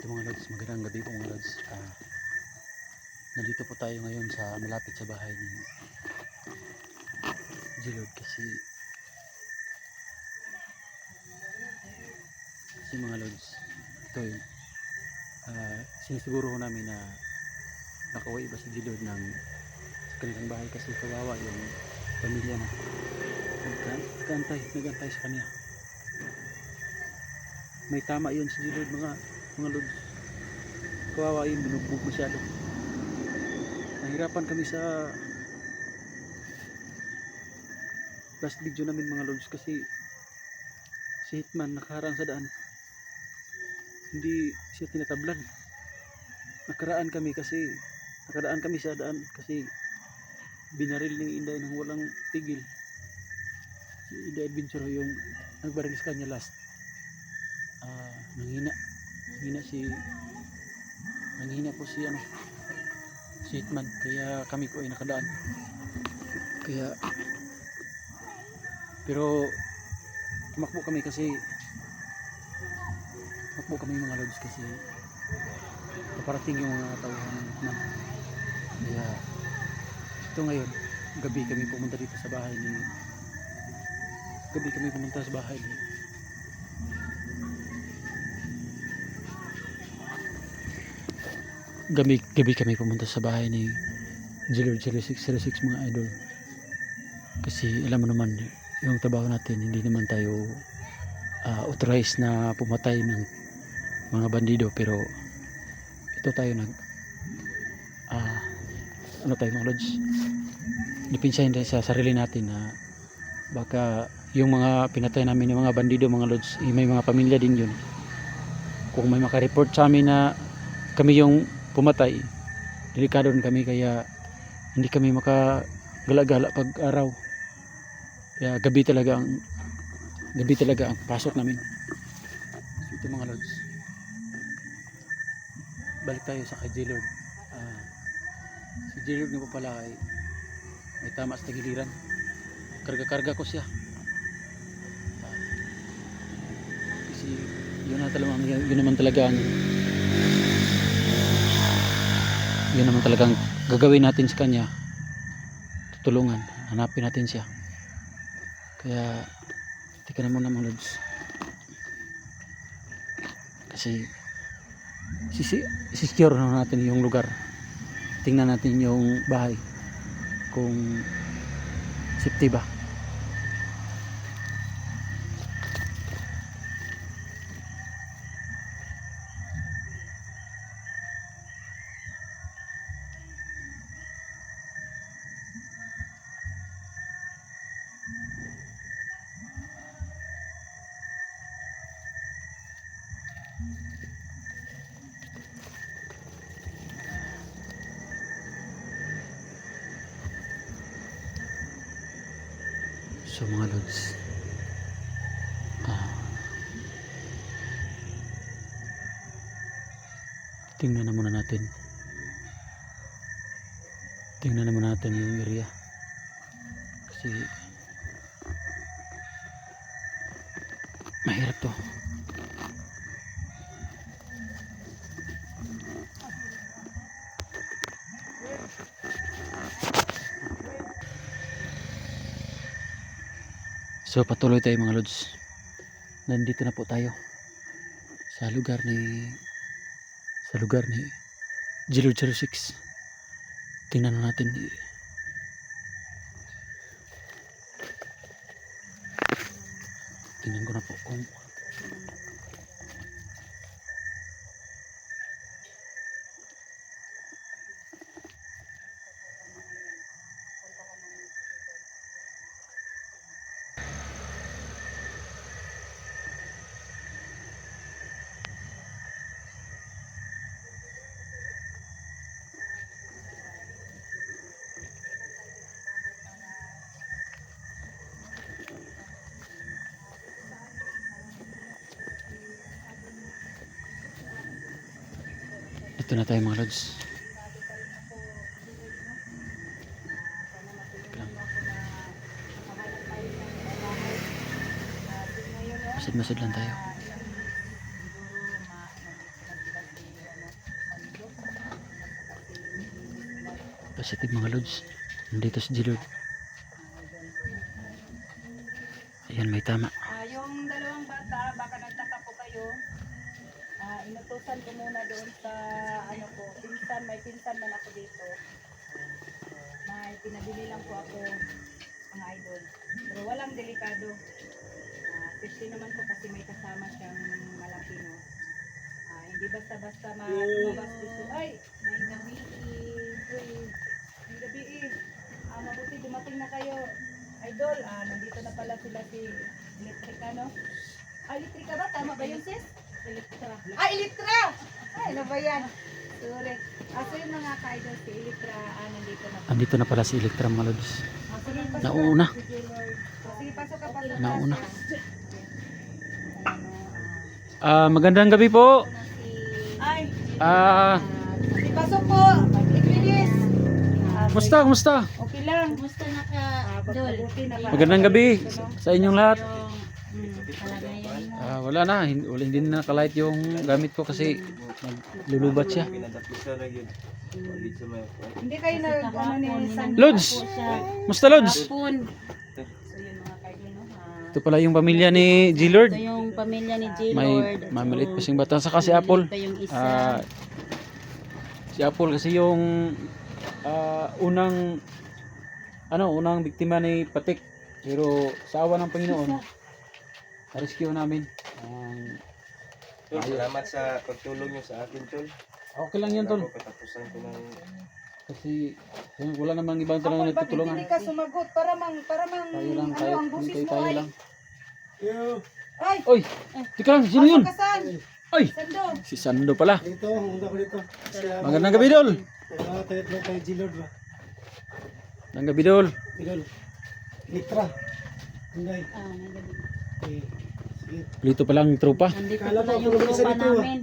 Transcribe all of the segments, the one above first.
Ito mga lods, magandang gabi po mga lods. Nandito po tayo ngayon sa malapit sa bahay ni Jilod kasi mga lods, ito yun. Sinisiguro ko namin na nakauwi ba si Jilod ng sa kanilang bahay kasi kawawa yung pamilya na nagantay sa kanya. May tama yun si Jilod mga lods. Kawawa yun, binugbog masyado. Nahirapan kami sa last video namin mga lods kasi si Hitman nakaharang sa daan, hindi siya tinatablan. Nakadaan kami sa daan kasi binaril ni Inday ng walang tigil. Si Inday Adventure yung nagbaril sa kanya last. Nanghina po si Hitman, kaya kami po ay nakadaan. Pero tumakbo kami mga lods kasi paparating yung mga tauhan ng Hitman. Kaya ito ngayon, gabi kami pumunta sa bahay ni Jilord 0606 mga idol. Kasi alam mo naman yung trabaho natin, hindi naman tayo authorized na pumatay ng mga bandido, pero ito tayo mga lods, dipinsahin din sa sarili natin na baka yung mga pinatay namin ng mga bandido mga lods, may mga pamilya din yun. Kung may makareport sa amin na kami yung pumatay, delikado rin kami, kaya hindi kami makagala-gala pag araw. Kaya gabi talaga ang pasok namin. So, ito mga lods, balik tayo sa kay Jilord. Si Jilord nga po pala ay may tama sa tagiliran. Karga ko siya. Kasi yun naman talagang gagawin natin sa kanya. Tutulungan, hanapin natin siya. Kaya tika na muna mga lods, kasi secure na natin yung lugar. Tingnan natin yung bahay kung safety ba. So mga lods, tingnan na muna natin yung area kasi mahirap to. So patuloy tayo mga lods. Nandito na po tayo sa lugar ni Jilord 06. Tingnan na natin. Tingnan ko na po kung ito na tayo mga lods. Masid lang tayo. positive mga lods. Nandito si Jilord. Ayan, may tama. Yung dalawang bata, baka nagtaka po kayo. Inutusan ko muna doon sa ano po, pinsan, may pinsan man ako dito. May pinabili lang po ako mga idol. Pero walang delikado. Safety naman po kasi may kasama siyang malaki, no. Hindi basta-basta lumabas dito. Ay, may gabi. May gabi. Mabuti dumating na kayo. Idol, nandito na pala sila si Elektrika, no? Elektrika ba? Tama ba yun, sis? Elektra. Elektra! Ay, ano ba yan? Sorry. So yung mga ka-idol, si Elektra, nandito na. Andito na pala si Elektra mga lods. Sige, pasok Nauna. ka. Sige, pasok ka. Pasok ka. Nauna. Magandang gabi po. Ay, pasok po. Liquilis. Kumusta? Okay lang. Kumusta na ka, Dol? Magandang gabi sa inyong lahat. Kalagayan mo. Wala na, hindi na nakalight yung gamit ko kasi naglulubat siya. Hindi kayo ni San Lods! Musta Lods? Hapon. So yun mga kaidol, no? Ito pala yung pamilya ni G-Lord. Ito yung pamilya ni May J-Lord. maliit pa siyang bata. Saka si Apple. Pa yung isa. Si Apple kasi yung unang biktima ni Patik. Pero sa awa ng Panginoon, na-rescue namin. Tol, salamat sa pagtulong niyo sa akin, Tol. Okay lang yan, Tol. Katapusan ko ng... Kasi wala namang ibang Apple, talagang bakit nagtutulungan. hindi ka sumagot? Para mang Tayo lang, ano, tayo. ang busis Hintay mo tayo ay. lang. Ay, Oy! Tika lang, sino yun? kasan? Oy! Sando. Si Sando pala. Dito, hunda ko dito. Magandang gabi, Dol. Tayo G-Lord ba? Magandang gabi, Dol. Idol. Litra. Hinday. May gabi. Okay. Sige. Dito palang tropa. Nandito Kala pala ko, yung tulong isa tropa dito, namin.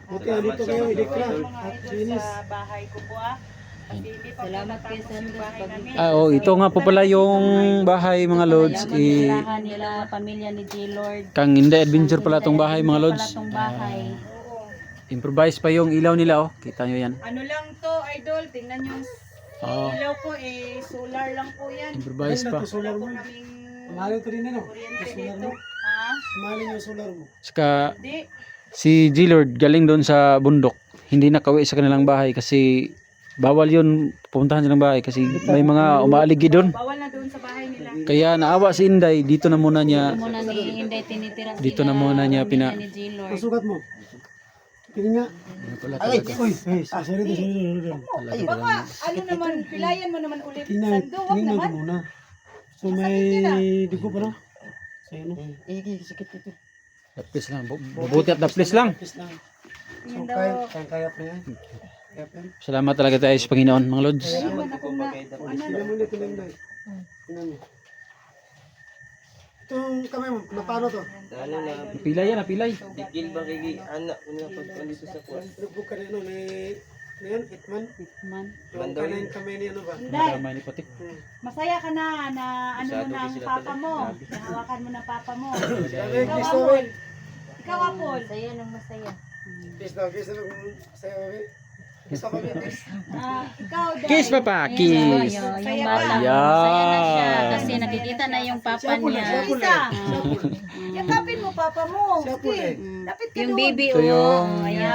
Buti dito kayo, Litra. Mga At idol Linis. sa bahay ko po Kasi hindi pa po Salamat natapos kay yung bahay namin. Oh, ito nga po pala yung bahay mga lods. Yung tirahan nila, pamilya ni J-Lord. Kang Inday Adventure pala tong bahay mga lods. Pala tong bahay. Oo. Improvise pa yung ilaw nila oh. Kita nyo yan. Ano lang to, idol, tingnan yung Oh, ilaw ko solar lang po yan. improvise pa. Solar Wala po mo. kaming Mahalin ko rin ano. kuryente Solar dito. mo. Ha? Mahalin yung solar mo. Saka Hindi. si G-Lord galing doon sa bundok. Hindi nakauwi sa kanilang bahay kasi bawal yun pupuntahan silang bahay kasi may mga umaaligi doon. Bawal na doon sa bahay nila. Kaya naawa si Inday, dito na muna niya. Dito muna ni Inday tinitira sila. Dito na muna niya pamilya pina- ni J-Lord. Pasukat mo. Tingin nga. Ay, Uy, sorry. Baka, ano naman, pilayan mo naman ulit. Tingnan, Sando, wag tingnan ko naman. muna. So may dugo pa no? Sa'yo no? Daplis lang. Bubuti at daplis lang. Please lang. So Tingin kaya, daw. kaya pa yan. Kaya pa yan. Salamat talaga tayo sa Panginoon mga lods. Iwan ako na. Tingnan mo ulit, tingnan mo. Tingnan mo. Itong kamay mo, na paano to? Ano na, Pilay yan, pilay. bigil ba kay anak ko na pag dito sa kwas? Lubog ka na ano, na yan, hitman. Man. Yung kanang kamay niya ano ba? Day, Madamay ni Patik. masaya ka na ano Masyado mo ng sila papa talaga. mo. Nahawakan mo ng papa mo. Sabi, Ikaw, kiss Apol. daw, Ikaw, Apol. Masaya nang masaya. kiss daw, sa'yo, baby. Kiss ako, baby, kiss. Ikaw, Day. Kiss papa, Ayan, kiss. yung Masaya bata. ka. Masaya na siya Yan. kasi nakikita na yung papa Siya niya. pula, Isa. siya. Yakapin mo, papa mo. Siya po Sige. eh. Lapit ka Yung doon. baby, Ito yung- ayan.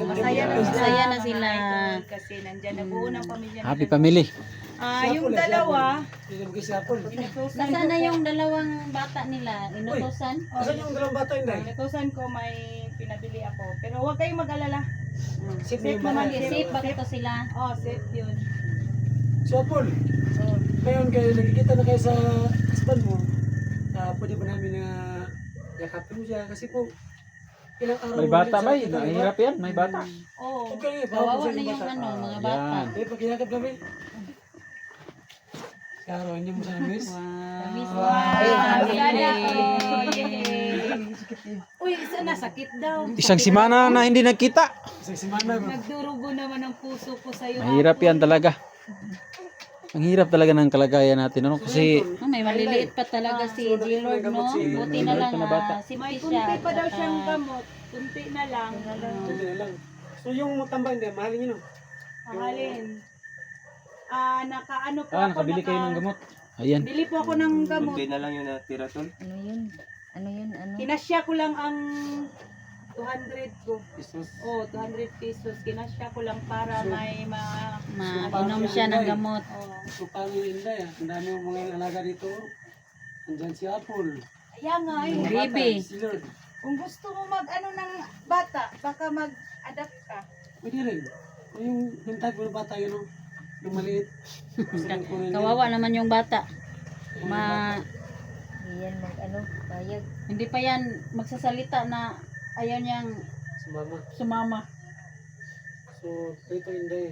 Masaya na sila. Masaya na sila. Kasi nandyan na buo ng pamilya. Happy family. Yung dalawa, Hindi mo kiss si Apple. inutusan Nasaan na ko yung dalawang bata nila? Inutosan? Asan yung dalawang bata yun, Day? Inutusan ko may pinabili ako. Pero huwag kayong mag-alala. Safe Safe yung naman bata. yun. Safe ba ito sila? Oh, safe yun. So, Apple, ngayon kayo, nagkikita na kayo sa husband mo, pwede ba namin na yakapin mo siya? Kasi po, ilang araw May mo bata ulit ba? siya kita, di ba? Mahirap yan, may bata. Oo. Okay, Kawawa siya na ng yung bata. ano, mga bata. Yan. Eh, pagkiyakap namin. Si Aro, hindi mo siya na-miss? Miss Wow. Wow. Sana. Yay. Oh, yay. Uy, isa na sakit daw. Isang semana na hindi nagkita. Isang semana ba? Nagdurugo naman ang puso ko sa'yo. Mahirap yan talaga. Ang hirap talaga ng kalagayan natin. Ano? Kasi Oh, may maliliit pa talaga si J-Lord, no? Buti na lang Maliliit pa na bata. safety May siya. kunti pa daw Tsaka- siyang gamot. Kunti na lang. Hindi na lang. So, yung tambay, hindi, mahalin nyo, no? Mahalin. nakaano po Ah, ako, nakabili kayo ng gamot. Ayan. Bili po ako ng gamot. Kunti na lang yung natira tol. Ano yun? Ano yun? Ano? Kinasya ko lang ang 200 ko. Jesus. Oh, 200 pesos. Kinasya ko lang para may Mainom siya ng gamot. Oh. So paano yun Inday? Ang dami yung mga alaga dito. Andyan si Apple. Kaya nga eh. Yung Baby. bata, si Lord. Kung gusto mo mag-ano ng bata, baka mag-adapt ka. Pwede rin. Yung type ng bata yun, no? Yung maliit. Gusto kong kunin yun. Kawawa naman yung bata. Ma Yan ano, bayag. hindi pa yan magsasalita na ayaw niyang Si Mama. sumama. So, ito Inday.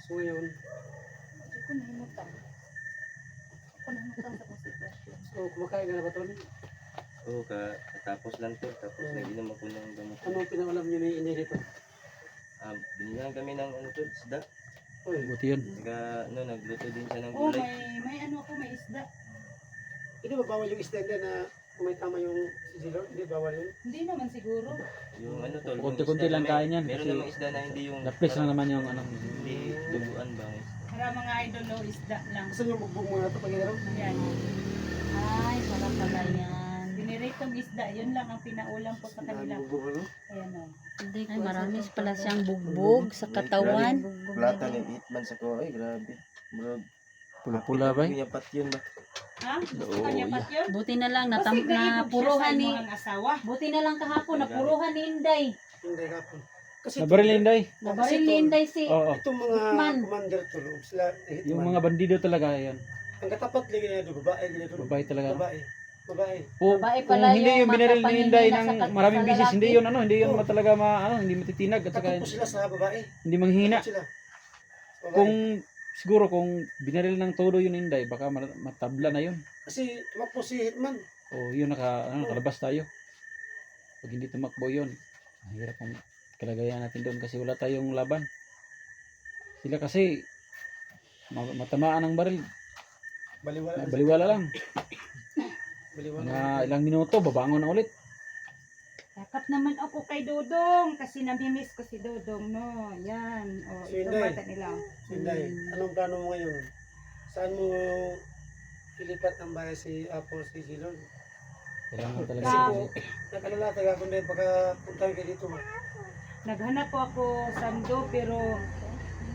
So ngayon, Hindi ko nahimutan. Ako nahimutan sa kong sitwasyon. so kumakain ka na ba Tony? Oo, katapos lang tol. Tapos nag-inom ako ng gamot. Ano pinakalam niyo ni Inday dito? Binigyan kami ng ano tol, isda. Uy, Buti yun. Saka ano, nagluto din siya ng Oh, gulay. may ano ako, may isda. hindi ba bawal yung isda Inday na kung may tama yung si Lord? Hindi bawal yun? Hindi naman siguro. Yung ano tol, yung Kunti-kunti isda lang na kain yan, Meron kasi namang isda na hindi yung Na-place lang naman yung ano. hindi duguan ba ang isda. Para mga idol, no, isda lang. Gusto niyo bugbog muna ito pag inaram? Yan. Ay, sarap pala yan. Biniritong isda, yun lang ang pinaulam ko sa kanila. Bugbog ano? Ayan o. Ay, marami pala siyang bugbog sa katawan. Plata ni Itman sa ko. Ay, grabe. Bro, Pula-pula ba? Yung yun ba? Ha? Kanya pat yun? Buti na lang Kasi gaibog siya napuruhan sa ni inyong asawa. Buti na lang kahapon napuruhan ni Inday. Inday kapon. Kasi Nabaril Inday. Nabaril ni Inday si Oo. itong mga Hitman. commander to, sila Yung mga bandido talaga yan. ang katapat lagi na ito, babae ginito. Babae talaga. Babae. Babae. Babae Kung pala hindi yung binaril ni makapangingina Inday sa ng kat- maraming sa bisis, lalaki. hindi yun ano, hindi yun talaga hindi matitinag at saka Katupo sila sa babae. hindi manghina. Katupo sila. Babae. Kung siguro kung binaril ng todo yun Inday, baka matabla na yun. Kasi tumakbo si Hitman. O yun nakalabas tayo. Pag hindi tumakbo yun, mahirap ang kalagayan natin doon kasi wala tayong laban. Sila kasi matamaan ng baril, Baliwala. baliwala lang. Baliwala. Mga ilang minuto, babangon na ulit. Yakap naman ako kay Dodong kasi namimiss ko si Dodong, no. Yan. O, Si ito Inday. bata nila. Inday, anong plano mo ngayon? Saan mo ilipat ang bahay si Apple si Lord? Kailangan talaga. Kasi po, nag-alala tayo kung dahil pagka puntahan kayo dito. Naghanap po ako sando pero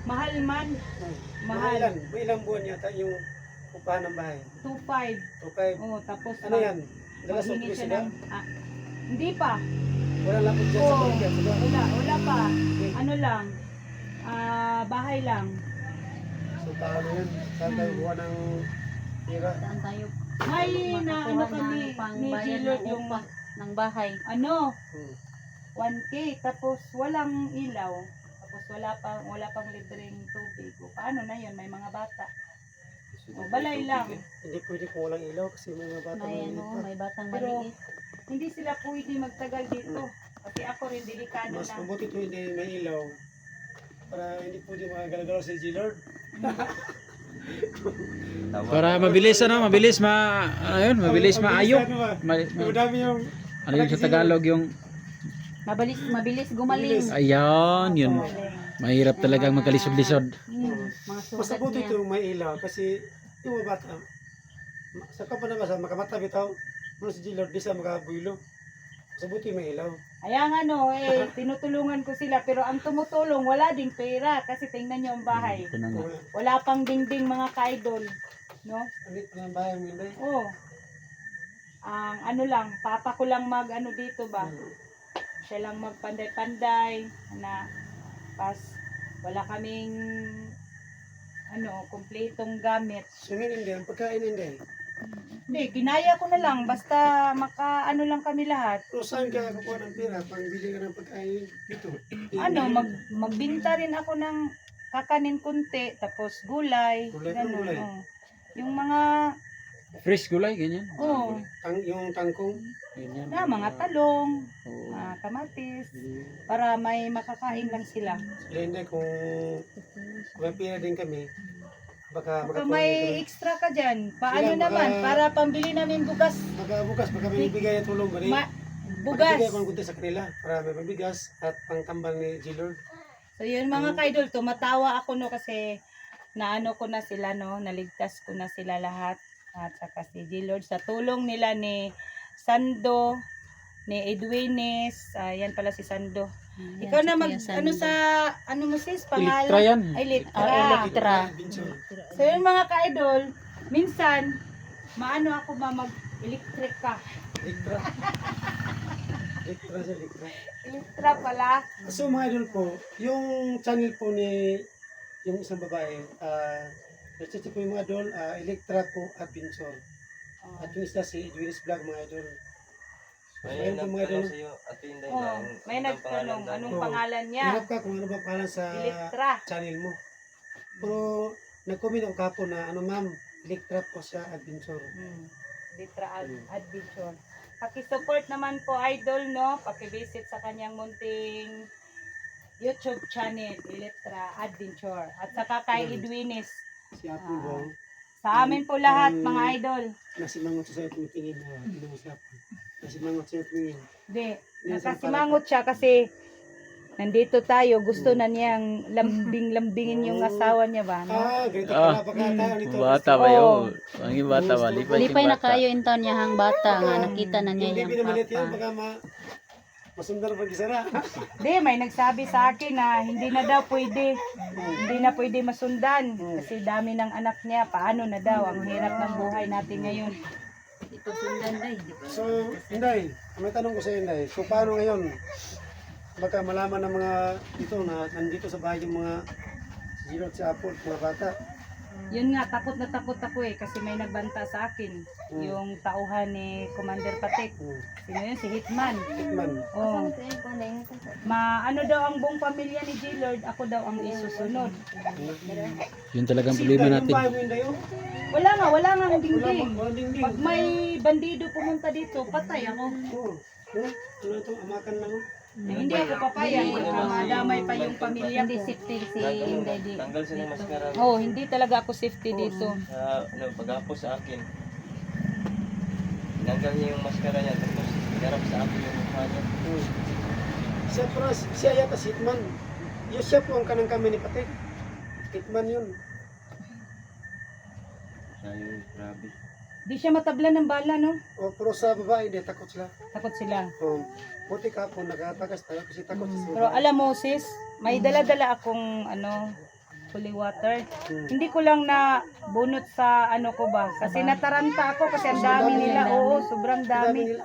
mahal man. Mahal. May ilang buwan yata yung upahan ng bahay. 2.5. Okay. Oh, tapos Ano yan? Dala sa maghingi pulis siya ba? ng hindi pa. Wala lapot dyan sa Oo. baligyan. Wala pa. Ano lang. Bahay lang. So paano yan? Saan tayo buwan ng tira? Saan tayo May na ano makakuha kami ng ni pangbayad Gilot ng yung upa ng bahay. ano, Hmm. 1K tapos walang ilaw. Tapos wala pang libreng tubig. O, paano na 'yon? May mga bata. O, balay lang. Hindi pwede kung walang ilaw kasi may mga bata May na ano, may batang Pero maliit. hindi sila pwede magtagal dito. Kasi ako rin delikado Mas na. mabuti ito hindi may ilaw para hindi pwede makagalaw si G-Lord. Para mabilis mabilis mabilis maayo. Ano ba? Ma- Madami yung ano yun sa Tagalog yung Mabilis gumaling. ayan yun. Mahirap talagang magkalisod-lisod. Mga mas sugat mabuti niya. ito yung may ilaw kasi yung mga bata sa kapanabasa makamata bitaw ano si G-Lord di sa makabuilo. Mas mabuti may ilaw. Kaya nga no, tinutulungan ko sila. Pero ang tumutulong, wala ding pera. Kasi tingnan nyo ang bahay. Ito na nga. Wala pang dingding mga kaidol. No? Anit na ang bahay mo Inday. Oo. Ang ano lang, papa ko lang mag ano dito ba? Siya lang magpanday-panday na pas wala kaming ano, kumpletong gamit. Sungin hindi ang pagkain hindi. Hindi, ginaya ko na lang basta maka ano lang kami lahat. So saan ka kukuha ng pera pang bili ka ng pagkain dito? Ano, magbinta rin ako ng kakanin kunti tapos gulay, Gulay, ganun. gulay. Oh. Yung mga Fresh gulay ganyan. Yung tangkong. Ganyan. mga talong, Oo. kamatis para may makakain lang sila. Sila hindi kung may pera din kami. Baka Baka makatulong may kami. extra ka dyan. Paano Sila, naman? baka- Para pambili namin bugas. Baka bukas baka may bigay ng tulong ba rin? Bugas. Magbigay ko ng kunti sa kanila para may mabigas at pangtambal ni G-Lord. So yun mga kaidol, tumatawa ako no kasi naano ko na sila, no, naligtas ko na sila lahat. At saka si G-Lord sa tulong nila ni Sando, ni Edwines, yan pala si Sando. Ayan, Ikaw si na Kuya mag, Sando. ano sa, ano mo sis, Elektra pangalan? yan. Ay, Elektra. Elektra. So yung mga ka-idol, minsan, maano ako ba mag-electric ka? Elektra. Elektra siya, Elektra. Elektra pala. So mga idol po, yung channel po ni yung isang babae, nagsisit po yung mga idol, Elektra po Adventure. At yung isa si Edwin's Vlog mga idol. May Ayun po, mga nagtanong idol. sa iyo, Ate Inday, Oh, na may anong pangalan nagtanong, daw anong niya? pangalan niya? Hinap ka kung ano ba pangalan sa Elektra. channel mo. Pero nag-comment ako kapon na ano ma'am, Elektra po siya Adventure. Elektra Adventure. Paki-support naman po idol, no? Paki-visit sa kanyang munting YouTube channel, Elektra Adventure. At saka kay Edwines. Si Apple Bong, Sa amin po lahat, mga idol. nasimangot siya sa tumingin na hindi mo siya. Nasimangot siya tumingin. Hindi, nakasimangot siya kasi nandito tayo, gusto na niyang lambing-lambingin yung asawa niya ba, no? Ganito pala pagkatao nito. Bata ba Oo. yun? Ang bata ba? Lipay na kayo in taon niya hang bata nga nakita na niya Hindi yung pinamalit yan, papa. baka masundar pag isara. Hindi, may nagsabi sa akin na hindi na daw pwede. Hindi na pwede masundan. Kasi dami ng anak niya. Paano na daw? Ang hirap ng buhay natin ngayon. Ito sundan day. So, Inday, may tanong ko sa Inday. So, paano ngayon? Baka malaman ng mga ito na nandito sa bahay yung mga Zero at si Apple, mga bata. Yun nga, takot na takot ako eh. Kasi may nagbanta sa akin. Yung tauhan ni Commander Patek. Sino yun? Si Hitman. Hitman. Oh. Ano daw ang buong pamilya ni J-Lord, ako daw ang isusunod. Yun talagang Kasi problema Inday, natin. yung bahay mo Inday, oh. Wala nga ang dingding. Walang dingding. Pag may bandido pumunta dito, patay ako. Oo. Ano ito? Amakan lang, oh. Hindi ako papayag. Baka madamay pa yung pamilya Hindi ko. safety si Tanggal, Inday di. tanggal siya ng maskara Oh, hindi talaga ako safety dito. sa pag-apos sa akin. Tinanggal niya yung maskara niya, tapos hinarap sa akin yung mukha niya. Siya po, siya yata si Hitman. Yung siya po ang kanang kami ni Patek. Hitman yun. Siya yung grabe. Di siya matablan ng bala, no? O, pero sa babae, di takot sila. Takot sila. Puti ka po, nakatakas tayo kasi takot siya sa Pero babae. alam mo, sis, may dala-dala akong, holy water. Hindi ko lang na bunot sa ano ko ba. Kasi nataranta ako kasi ang dami nila. Oo, sobrang Ang dami dami. nila.